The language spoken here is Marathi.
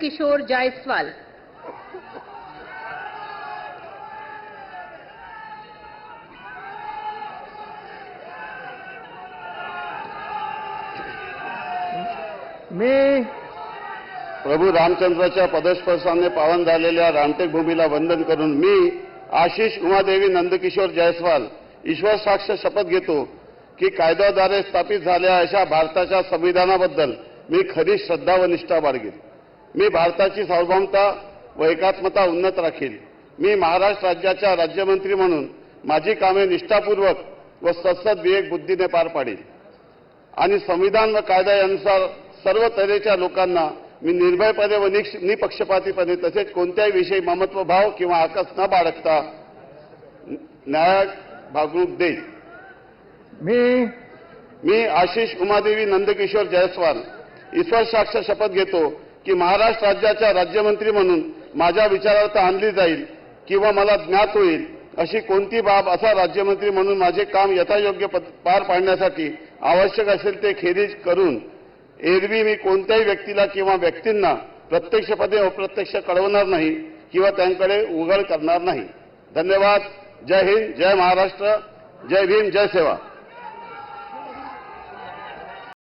किशोर जायसवाल। मी प्रभू रामचंद्राच्या पदस्पर्शाने पावन झालेल्या रामटेक भूमीला वंदन करून मी आशिष उमादेवी नंदकिशोर जायसवाल ईश्वर साक्ष शपथ घेतो की कायद्याद्वारे स्थापित झालेल्या अशा भारताच्या संविधानाबद्दल मी खरी श्रद्धा व निष्ठा बाळगेन। मी भारताची सार्वभौमता व एकात्मता उन्नत राखील। मी महाराष्ट्र राज्याच्या राज्यमंत्री म्हणून माझी कामे निष्ठापूर्वक व सत्सद विवेक बुद्धीने पार पाडील आणि संविधान व कायद्यानुसार सर्व तऱ्हेच्या लोकांना मी निर्भयपणे व निपक्षपातीपणे तसेच कोणत्याही विषयी ममत्व भाव किंवा आकस न बाळगता न्याय वागणूक देईल। मी आशिष उमादेवी नंदकिशोर जायसवाल ईश्वर साक्ष शपथ घेतो की महाराष्ट्र राज्याच्या राज्यमंत्री म्हणून माझ्या विचारार्थ आणली जाईल किंवा मला ज्ञात होईल अशी कोणती बाब असा राज्यमंत्री म्हणून माझे काम यथायोग्य पार पाडण्यासाठी आवश्यक असेल ते खेरीज करून एरवी मी कोणत्याही व्यक्तीला किंवा व्यक्तींना प्रत्यक्षपणे अप्रत्यक्ष कळवणार नाही किंवा त्यांकडे उघड करणार नाही। धन्यवाद। जय हिंद, जय महाराष्ट्र, जय भीम, जय सेवा।